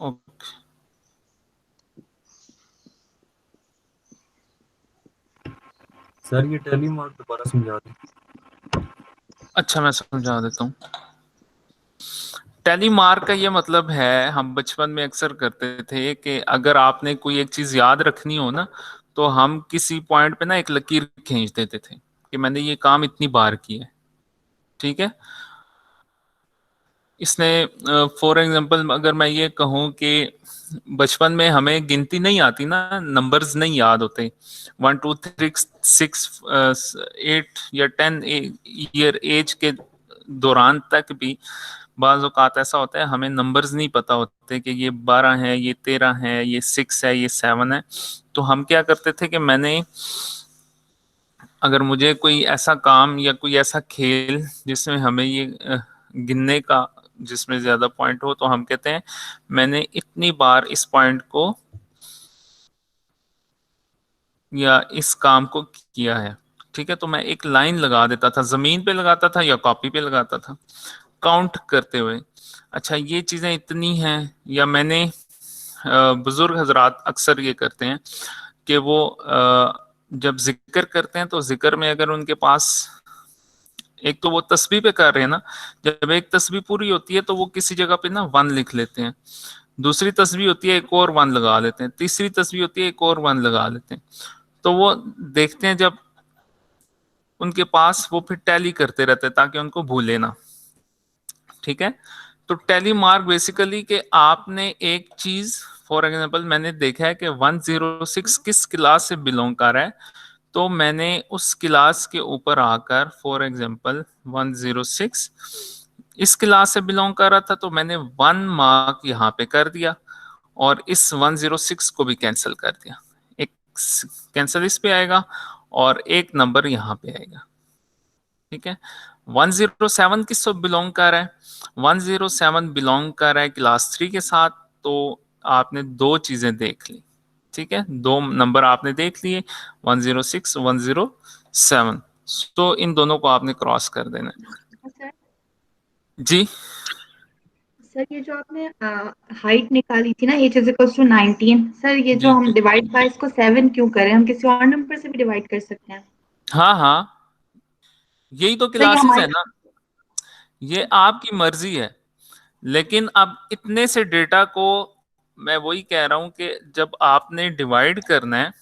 ओके, सर ये टैली मार्क दोबारा समझा दें। अच्छा मैं समझा देता हूँ। टैली मार्क का ये मतलब है, हम बचपन में अक्सर करते थे कि अगर आपने कोई एक चीज याद रखनी हो ना, तो हम किसी पॉइंट पे ना एक लकीर खींच देते थे कि मैंने ये काम इतनी बार किया है, ठीक है। इसने फॉर एग्जांपल अगर मैं ये कहूँ कि बचपन में हमें गिनती नहीं आती ना, नंबर्स नहीं याद होते, 1 2 3 6 8 या 10 ईयर एज के दौरान तक भी बाज़ औक़ात ऐसा होता है हमें नंबर्स नहीं पता होते कि ये 12 है, ये 13 है, ये 6 है, ये 7 है। तो हम क्या करते थे कि मैंने, अगर मुझे कोई ऐसा काम या कोई ऐसा खेल जिसमें हमें ये गिनने का, जिसमें ज़्यादा पॉइंट हो, तो हम कहते हैं मैंने इतनी बार इस पॉइंट को या इस काम को किया है, ठीक है। तो मैं एक लाइन लगा देता था, ज़मीन पे लगाता था या कॉपी पे लगाता था, काउंट करते हुए, अच्छा ये चीज़ें इतनी हैं। या मैंने बुजुर्ग हजरात अक्सर ये करते हैं कि वो जब जिक्र करते हैं तो जिक्र में अगर उनके पास, एक तो वो तस्बीह पे कर रहे हैं ना, जब एक तस्बीह पूरी होती है तो वो किसी जगह पे ना 1 लिख लेते हैं, दूसरी तस्बीह होती है एक और 1 लगा लेते हैं, तीसरी तस्बीह होती है एक और 1 लगा लेते हैं। तो वो देखते हैं जब उनके पास, वो फिर टैली करते रहते हैं ताकि उनको भूले ना, ठीक है। तो टैली मार्क बेसिकली कि आपने एक चीज, फॉर एग्जांपल मैंने देखा है कि 106 किस क्लास से बिलोंग कर रहा है, तो मैंने उस क्लास के ऊपर आकर, फॉर एग्जांपल 106 इस क्लास से बिलोंग कर रहा था, तो मैंने 1 मार्क यहाँ पे कर दिया और इस 106 को भी कैंसिल कर दिया, एक कैंसिल इस पे आएगा और एक नंबर यहाँ पे आएगा, ठीक है। 107 किससे बिलोंग कर रहा है? 107 बिलोंग कर रहा है क्लास 3 के साथ, तो आपने दो चीजें देख ली, ठीक है, दो नंबर आपने देख लिए 106 107, तो इन दोनों को आपने क्रॉस कर देना है। सर जी सर ये जो आपने हाइट निकाली थी ना h = 19, सर ये जो जी हम डिवाइड बाय इसको 7 क्यों करें, हम किसी और नंबर से भी डिवाइड कर सकते हैं। हाँ हाँ, यही तो सर ये क्लासेस है हमारे ना, ये आपकी मर्जी है। लेकिन अब इतने से डेटा को मैं वही कह रहा हूं कि जब आपने डिवाइड करना है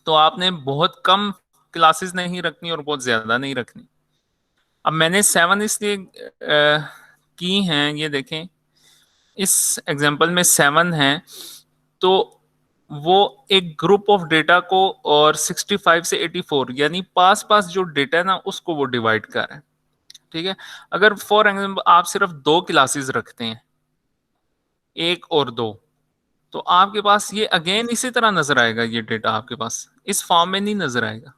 तो आपने बहुत कम क्लासेस नहीं रखनी और बहुत ज्यादा नहीं रखनी। अब मैंने 7 इसलिए की हैं, ये देखें इस एग्जांपल में 7 है, तो वो एक ग्रुप ऑफ डेटा को और 65 से 84 यानी पास पास जो डेटा है ना उसको वो डिवाइड कर रहे हैं, ठीक है। अगर फॉर एग्जाम्पल आप सिर्फ दो क्लासेस रखते हैं, एक और दो, तो आपके पास ये अगेन इसी तरह नजर आएगा, ये डेटा आपके पास इस फॉर्म में नहीं नजर आएगा,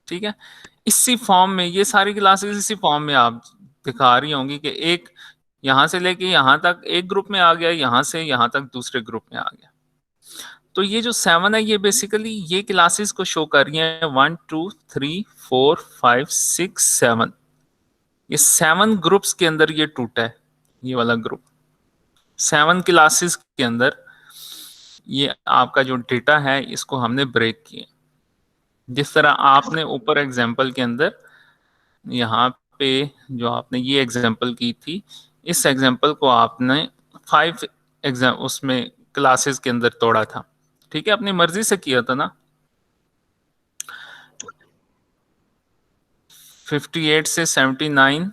ठीक है। इसी फॉर्म में ये सारी क्लासेस इसी फॉर्म में आप दिखा रही होंगी कि एक यहां से लेके यहां तक एक ग्रुप में आ गया, यहां से यहां तक दूसरे ग्रुप में आ गया। तो ये जो 7 है ये बेसिकली ये क्लासेस को शो कर रही है, 1 2 3 4 5 6 7, ये 7 ग्रुप्स के अंदर ये टूटा है, ये वाला ग्रुप 7 क्लासेस के अंदर ये आपका जो डेटा है इसको हमने ब्रेक किया। जिस तरह आपने ऊपर एग्जांपल के अंदर यहाँ पे जो आपने ये एग्जांपल की थी, इस एग्जांपल को आपने 5 एग्जाम उसमें क्लासेस के अंदर तोड़ा था, ठीक है, अपनी मर्जी से किया था ना। 58 से 79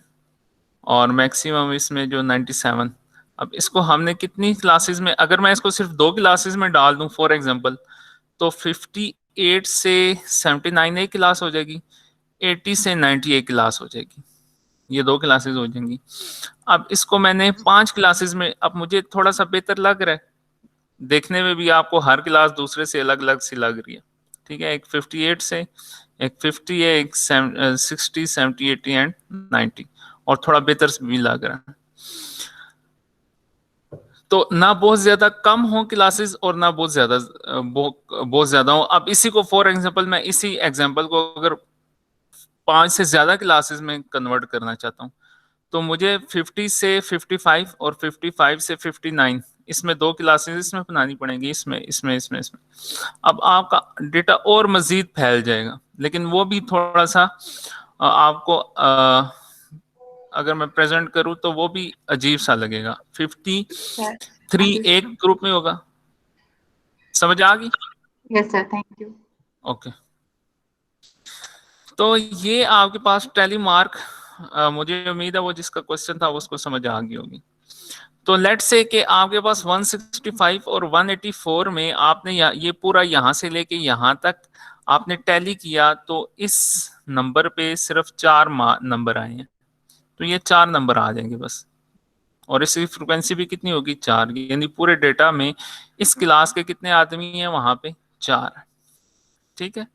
और मैक्सिमम इसमें जो 97। अब इसको हमने कितनी क्लासेस में, अगर मैं इसको सिर्फ दो क्लासेस में डाल दूं फॉर एग्जांपल, तो 58 से 79 एक क्लास हो जाएगी, 80 से 90 एक क्लास हो जाएगी, ये दो क्लासेस हो जाएंगी। अब इसको मैंने 5 क्लासेस में, अब मुझे थोड़ा सा बेहतर लग रहा है, देखने में भी आपको हर क्लास दूसरे से अलग अलग सी लग रही है, ठीक है। एक 58 से, एक 50 है, एक 60 70 80 एंड 90, और थोड़ा बेहतर भी लग रहा है। तो ना बहुत ज्यादा कम हो क्लासेस और ना बहुत ज्यादा बहुत ज्यादा हो। अब इसी को फॉर एग्जांपल मैं इसी एग्जांपल को अगर 5 से ज्यादा क्लासेस में कन्वर्ट करना चाहता हूँ, तो मुझे 50 से 55 और 55 से 59 इसमें दो क्लासेस इसमें बनानी पड़ेंगी, इसमें। अब आपका डेटा और मजीद फैल जाएगा, लेकिन वो भी थोड़ा सा आपको अगर मैं प्रेजेंट करूं तो वो भी अजीब सा लगेगा। 53 एक ग्रुप में होगा, समझ आ गई? Yes sir, thank you. Okay, तो ये आपके पास टैली मार्क, मुझे उम्मीद है वो जिसका क्वेश्चन था उसको समझ आ गई होगी। तो लेट्स से कि आपके पास 165 और 184 में आपने ये पूरा यहां से लेके यहां तक आपने टैली किया, तो इस नंबर पे सिर्फ 4 नंबर आए हैं, तो ये 4 नंबर आ जाएंगे बस, और इसकी फ्रिक्वेंसी भी कितनी होगी 4, यानी पूरे डेटा में इस क्लास के कितने आदमी हैं वहां पे 4, ठीक है।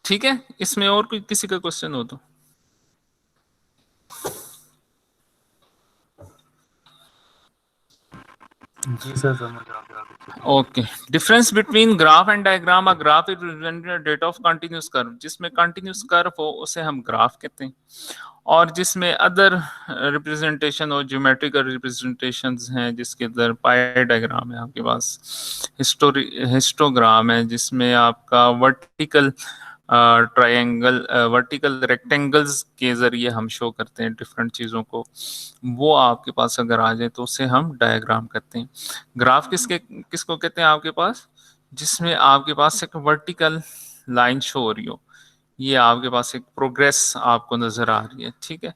ठीक है, इसमें और कोई किसी का क्वेश्चन हो तो? जी सर, समझ आ गया। Okay, difference between graph and diagram. A graph is represented data of continuous curve, जिसमें कंटिन्यूअस कर्व हो उसे हम ग्राफ कहते हैं, और जिसमें अदर रिप्रेजेंटेशन और ज्योमेट्रिकल रिप्रेजेंटेशंस हैं, जिसके अंदर पाई डायग्राम है आपके पास, हिस्टोग्राम है जिसमें आपका वर्टिकल ट्रायंगल वर्टिकल रेक्टेंगल्स के जरिए हम शो करते हैं डिफरेंट चीज़ों को, वो आपके पास अगर आ जाए तो उसे हम डायग्राम कहते हैं। ग्राफ किसको कहते हैं आपके पास, जिसमें आपके पास एक वर्टिकल लाइन शो हो रही हो, ये आपके पास एक प्रोग्रेस आपको नजर आ रही है, ठीक है,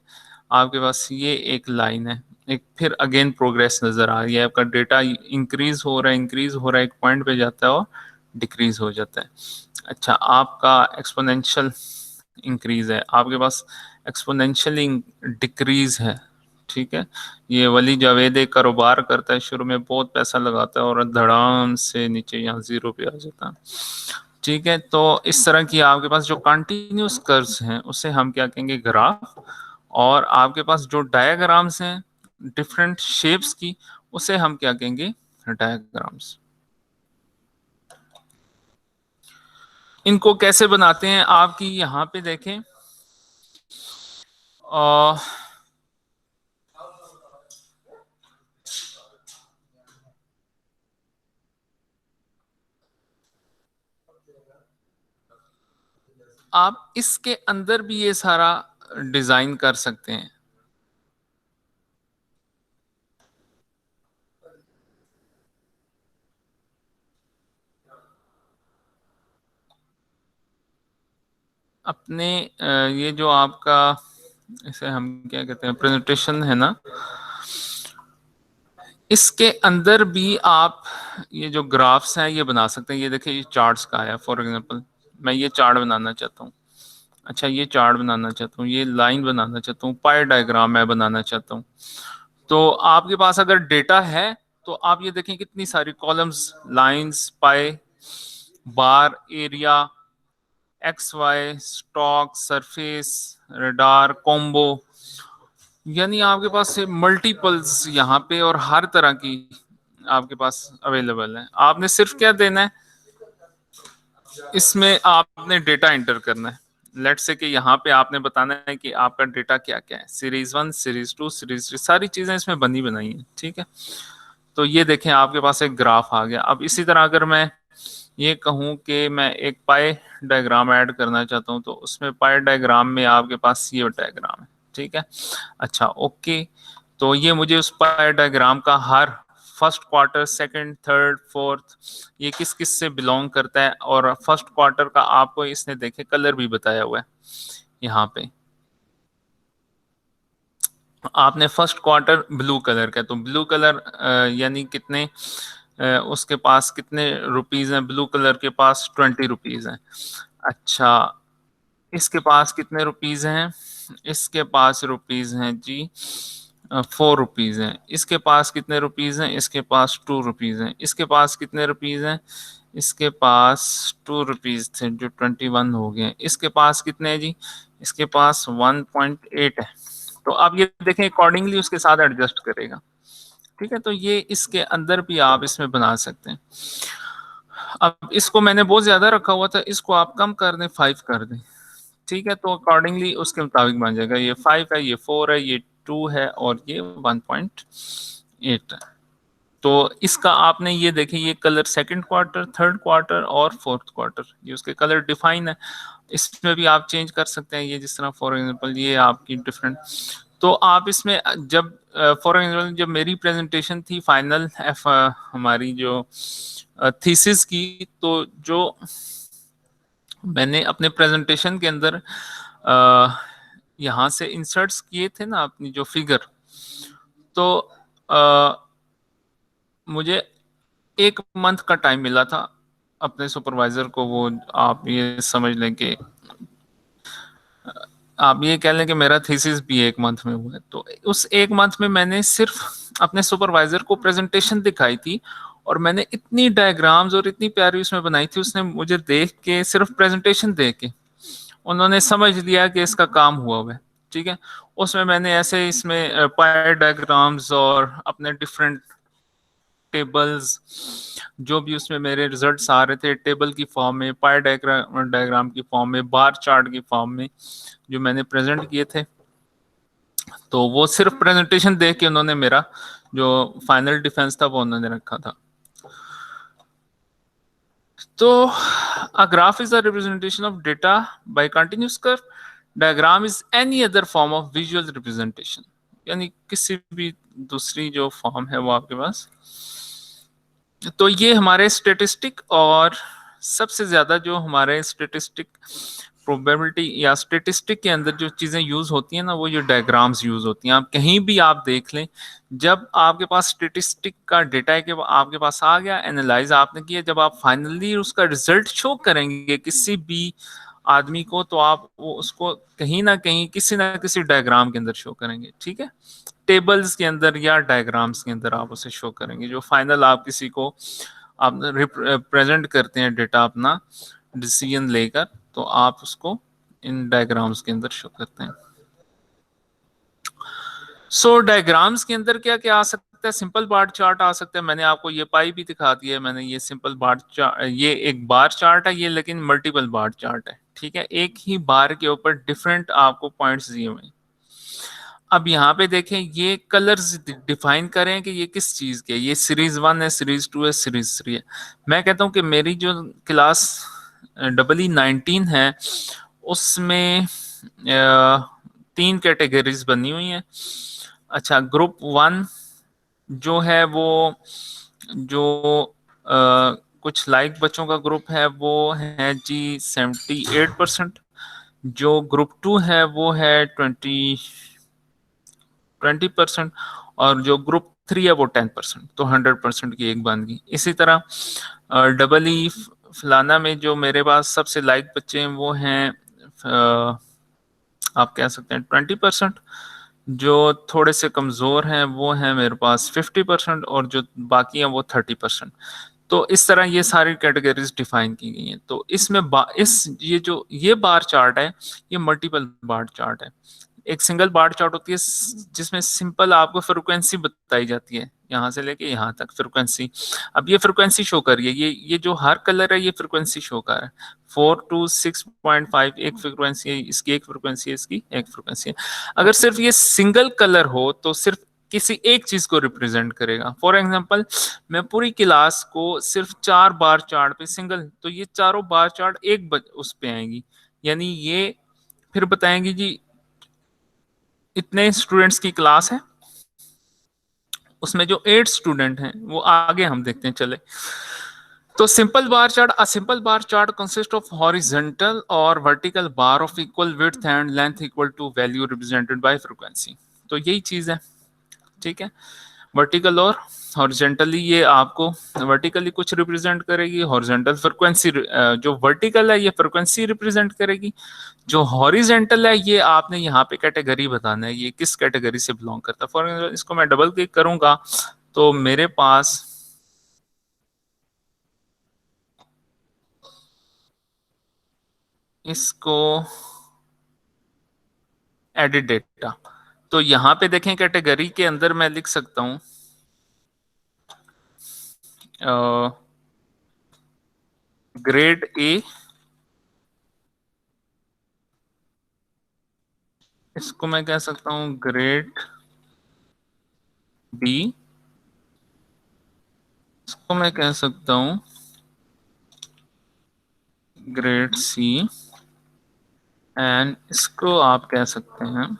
आपके पास ये एक लाइन है, एक फिर अगेन प्रोग्रेस नजर आ रही है, आपका डेटा इंक्रीज हो रहा है, एक पॉइंट पे जाता है और डिक्रीज हो जाता है। अच्छा, आपका एक्सपोनेंशियल इंक्रीज है, आपके पास एक्सपोनेंशियली डिक्रीज है, ठीक है। ये वली जावेद एक कारोबार करता है, शुरू में बहुत पैसा लगाता है और धड़ाम से नीचे यहाँ 0 पे आ जाता है, ठीक है। तो इस तरह की आपके पास जो कंटिन्यूस कर्व्स हैं उसे हम क्या कहेंगे, ग्राफ। और आपके पास जो डायग्राम्स हैं, डिफरेंट शेप्स की, उसे हम क्या कहेंगे, डायग्राम्स। इनको कैसे बनाते हैं आपकी यहाँ पे देखें, आप इसके अंदर भी ये सारा डिजाइन कर सकते हैं। अपने ये जो आपका, इसे हम क्या कहते हैं, प्रेजेंटेशन है ना, इसके अंदर भी आप ये जो ग्राफ्स हैं ये बना सकते हैं। ये देखिए, ये चार्ट्स का है। फॉर एग्जांपल मैं ये चार्ट बनाना चाहता हूँ, अच्छा ये चार्ट बनाना चाहता हूँ, ये लाइन बनाना चाहता हूँ, पाई डायग्राम मैं बनाना चाहता हूँ। तो आपके पास अगर डेटा है तो आप ये देखें कितनी सारी columns, lines, pie, bar, area, X Y, stock, surface, radar, combo, यानी आपके पास से मल्टीपल्स यहाँ पे और हर तरह की आपके पास अवेलेबल है। आपने सिर्फ क्या देना है, इसमें आपने डेटा एंटर करना है। लेट्स से कि यहाँ पे आपने बताना है कि आपका डेटा क्या क्या है, सीरीज 1, सीरीज 2, सीरीज 3, सारी चीजें इसमें बनी बनाई है, ठीक है। तो ये देखें आपके पास एक ग्राफ आ गया। अब इसी तरह अगर मैं ये कहूँ कि मैं एक पाई डायग्राम ऐड करना चाहता हूँ, तो उसमें पाई डायग्राम में आपके पास ये डायग्राम है, ठीक है। अच्छा ओके, तो ये मुझे उस पाई डायग्राम का हर first quarter, second, third, fourth, ये किस किस से बिलोंग करता है, और फर्स्ट क्वार्टर का आपको इसने देखे कलर भी बताया हुआ है यहाँ पे। आपने फर्स्ट क्वार्टर ब्लू कलर का, तो ब्लू कलर यानी कितने, उसके पास कितने रुपीज हैं, ब्लू कलर के पास 20 रुपीज हैं। अच्छा इसके पास कितने रुपीज हैं, इसके पास रुपीज हैं जी 4 रुपीज हैं। इसके पास कितने रुपीज हैं, इसके पास 2 रुपीज हैं। इसके पास कितने रुपीज हैं, इसके पास 2 रुपीज थे जो 21 हो गए। इसके पास कितने हैं जी, इसके पास 1.8 है। तो आप ये देखें अकॉर्डिंगली उसके साथ एडजस्ट करेगा, ठीक है। तो ये इसके अंदर भी आप इसमें बना सकते हैं। अब इसको मैंने बहुत ज्यादा रखा हुआ था, इसको आप कम कर दें, 5 कर दें, ठीक है। तो अकॉर्डिंगली उसके मुताबिक बन जाएगा। ये 5 है, ये 4 है, ये 2 है और ये 1.8 है। तो इसका आपने ये देखें, ये colour second quarter, third quarter और फोर्थ क्वार्टर, ये उसके कलर डिफाइन है। इसमें भी आप चेंज कर सकते हैं, ये जिस तरह फॉर एग्जांपल ये आपकी डिफरेंट। तो आप इसमें जब फॉर एग्जांपल जब मेरी प्रेजेंटेशन थी फाइनल हमारी जो थीसिस की, तो जो मैंने अपने प्रेजेंटेशन के अंदर यहाँ से इंसर्ट्स किए थे ना अपनी जो फिगर, तो मुझे 1 मंथ का टाइम मिला था अपने सुपरवाइजर को। वो आप ये समझ लें कि आप ये कह लें कि मेरा थीसिस भी 1 मंथ में हुआ है। तो उस 1 मंथ में मैंने सिर्फ अपने सुपरवाइजर को प्रेजेंटेशन दिखाई थी, और मैंने इतनी डायग्राम्स और इतनी प्यारी उसमें बनाई थी, उसने मुझे देख के, सिर्फ प्रेजेंटेशन देख के उन्होंने समझ लिया कि इसका काम हुआ है, ठीक है। उसमें मैंने ऐसे इसमें पाई डायग्राम्स और अपने डिफरेंट टेबल्स, जो भी उसमें मेरे रिजल्ट्स आ रहे थे टेबल की फॉर्म में, पाई डायग्राम की फॉर्म में, बार चार्ट की फॉर्म में, जो मैंने प्रेजेंट किए थे, तो वो सिर्फ प्रेजेंटेशन देख के उन्होंने मेरा जो फाइनल डिफेंस था वो उन्होंने रखा था। तो a graph is a representation of data by continuous curve. Diagram is any other form of visual representation, यानी किसी भी दूसरी जो फॉर्म है वो आपके पास। तो ये हमारे स्टेटिस्टिक, और सबसे ज्यादा जो हमारे स्टेटिस्टिक प्रोबेबिलिटी या स्टेटिस्टिक के अंदर जो चीजें यूज होती हैं ना, वो ये डायग्राम्स यूज होती हैं। आप कहीं भी आप देख लें, जब आपके पास स्टेटिस्टिक का डेटा है कि आपके पास आ गया, एनालाइज आपने किया, जब आप फाइनली उसका रिजल्ट शो करेंगे किसी भी आदमी को, तो आप वो उसको कहीं ना कहीं किसी ना किसी डायग्राम के अंदर शो करेंगे, ठीक है। टेबल्स के अंदर या डायग्राम्स के अंदर आप उसे शो करेंगे। जो फाइनल आप किसी को आप प्रेजेंट करते हैं डेटा अपना डिसीजन लेकर, तो आप उसको इन डायग्राम्स के अंदर शो करते हैं। सो डायग्राम्स के अंदर क्या क्या आ सकता है, सिंपल बार चार्ट आ सकता है, मैंने आपको ये पाई भी दिखा दिया है, मैंने ये सिंपल बार चार्ट, ये एक बार चार्ट है ये, लेकिन मल्टीपल बार चार्ट है, ठीक है, एक ही बार के ऊपर डिफरेंट आपको पॉइंट्स दिए हुए हैं। अब यहाँ पे देखें, ये कलर्स डिफाइन करें कि ये किस चीज के, ये सीरीज 1 है, सीरीज 2 है, सीरीज 3 है। मैं कहता हूँ कि मेरी जो क्लास EE19 है उसमें 3 कैटेगरीज बनी हुई हैं। अच्छा, ग्रुप 1 जो है वो जो कुछ लाइक बच्चों का ग्रुप है वो है जी 78%, जो ग्रुप 2 है वो है 20%, और जो ग्रुप 3 है वो 10%, तो 100% की एक बन गई। इसी तरह EE फलाना में जो मेरे पास सबसे लाइक बच्चे हैं वो हैं आप कह सकते हैं 20%, जो थोड़े से कमज़ोर हैं वो हैं मेरे पास 50%, और जो बाकी हैं वो 30%। तो इस तरह ये सारी कैटेगरीज डिफाइन की गई हैं। तो इसमें ये बार चार्ट है, ये मल्टीपल बार चार्ट है। एक सिंगल बार चार्ट होती है जिसमें सिंपल आपको फ्रिक्वेंसी बताई जाती है, यहाँ से लेके यहाँ तक फ्रिक्वेंसी। अब ये फ्रिक्वेंसी शो कर रही है, ये जो हर कलर है ये फ्रिक्वेंसी शो कर रहा है। 4 to 6.5 एक फ्रिक्वेंसी है, इसकी एक फ्रिक्वेंसी है, इसकी एक फ्रिक्वेंसी है। अगर सिर्फ ये सिंगल कलर हो तो सिर्फ किसी एक चीज को रिप्रेजेंट करेगा। फॉर एग्जांपल, मैं पूरी क्लास को सिर्फ 4 बार चार्ट पे सिंगल, तो ये चारों बार चार्ट उस पे आएंगी, यानी ये फिर बताएंगी जी इतने स्टूडेंट्स की क्लास है, उसमें जो 8 स्टूडेंट हैं वो आगे हम देखते हैं चले। तो simple bar chart, a simple bar chart consist of horizontal और vertical bar of equal width and length equal to value represented by frequency. तो यही चीज है, ठीक है। वर्टिकल और हॉरिजॉन्टली ये आपको वर्टिकली कुछ रिप्रेजेंट करेगी, हॉरिजॉन्टल फ्रीक्वेंसी, जो वर्टिकल है ये फ्रीक्वेंसी रिप्रेजेंट करेगी, जो हॉरिजॉन्टल है ये आपने यहाँ पे कैटेगरी बताना है, ये किस कैटेगरी से बिलोंग करता है। फॉर एग्जाम्पल इसको मैं डबल क्लिक करूंगा तो मेरे पास इसको एडिट डेटा, तो यहाँ पे देखें कैटेगरी के अंदर मैं लिख सकता हूँ ग्रेड ए, इसको मैं कह सकता हूँ ग्रेड बी, इसको मैं कह सकता हूँ ग्रेड सी, एंड इसको आप कह सकते हैं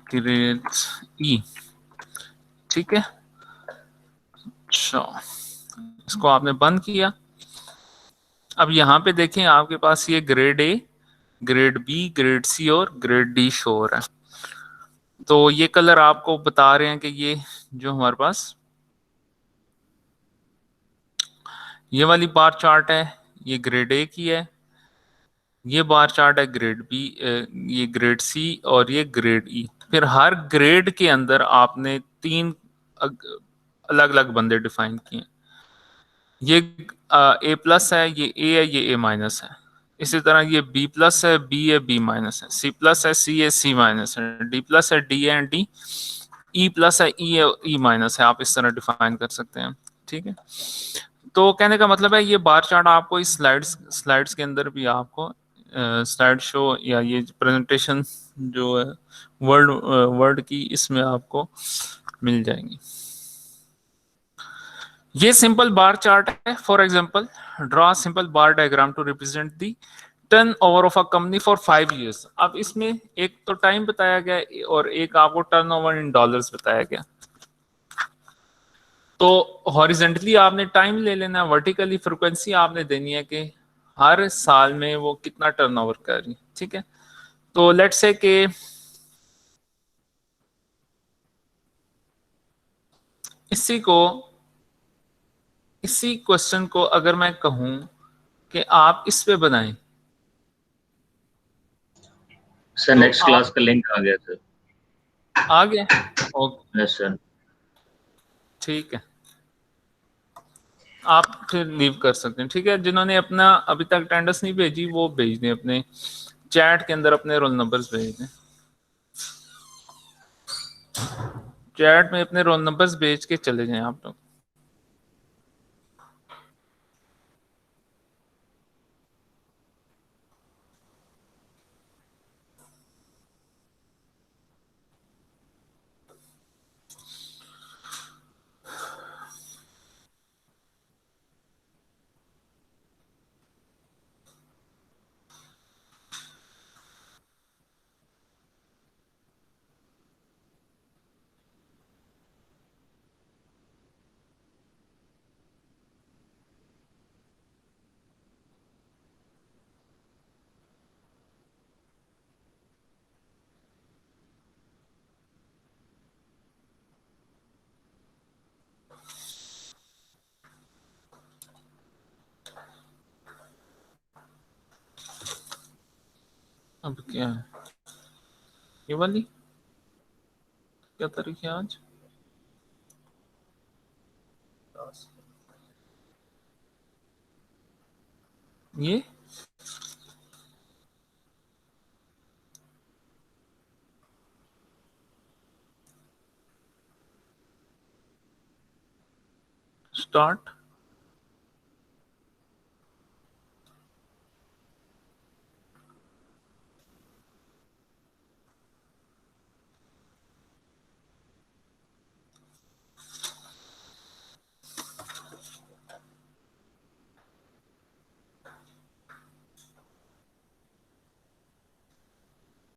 ग्रेड ई, ठीक है। अच्छा, इसको आपने बंद किया। अब यहाँ पे देखें आपके पास ये grade A, grade B, grade C और ग्रेड डी शो हो रहा है। तो ये कलर आपको बता रहे हैं कि ये जो हमारे पास ये वाली बार चार्ट है ये ग्रेड ए की है, ये बार चार्ट है ग्रेड बी, ये ग्रेड सी और ये ग्रेड ई। फिर हर ग्रेड के अंदर आपने 3 अलग अलग बंदे डिफाइन किए। ये ए प्लस है, ये ए है, ये ए माइनस है। इसी तरह ये बी प्लस है, बी है, बी माइनस है, सी प्लस है, सी है, सी माइनस है, डी प्लस है, डी है, डी, ई प्लस है, ई है, ई माइनस है। आप इस तरह डिफाइन कर सकते हैं, ठीक है। तो कहने का मतलब है ये बार चार्ट आपको इस स्लाइड्स के अंदर भी आपको स्लाइड शो या ये प्रेजेंटेशन जो है वर्ड की, इसमें आपको मिल जाएंगी। ये सिंपल बार चार्ट है। For example, draw simple bar diagram to represent the turnover of a company for 5 years। अब इसमें एक तो टाइम बताया गया और एक आपको टर्नओवर इन डॉलर्स बताया गया। तो हॉरिजेंटली आपने टाइम ले लेना, वर्टिकली फ्रीक्वेंसी आपने देनी है कि हर साल में वो कितना टर्नओवर कर रही है, ठीक है। तो लेट्स से कि इसी क्वेश्चन को अगर मैं कहूं कि आप इस पे बनाएं, सर तो नेक्स्ट क्लास का लिंक आ गया सर। आ गया, ओके यस सर। ठीक है, आप फिर लीव कर सकते हैं, ठीक है। जिन्होंने अपना अभी तक अटेंडेंस नहीं भेजी वो भेज दें, अपने चैट के अंदर अपने रोल नंबर्स भेज दें। चैट में अपने रोल नंबर्स भेज के चले जाएं आप लोग। अब क्या है ये वाली, क्या तारीख है आज? ये स्टार्ट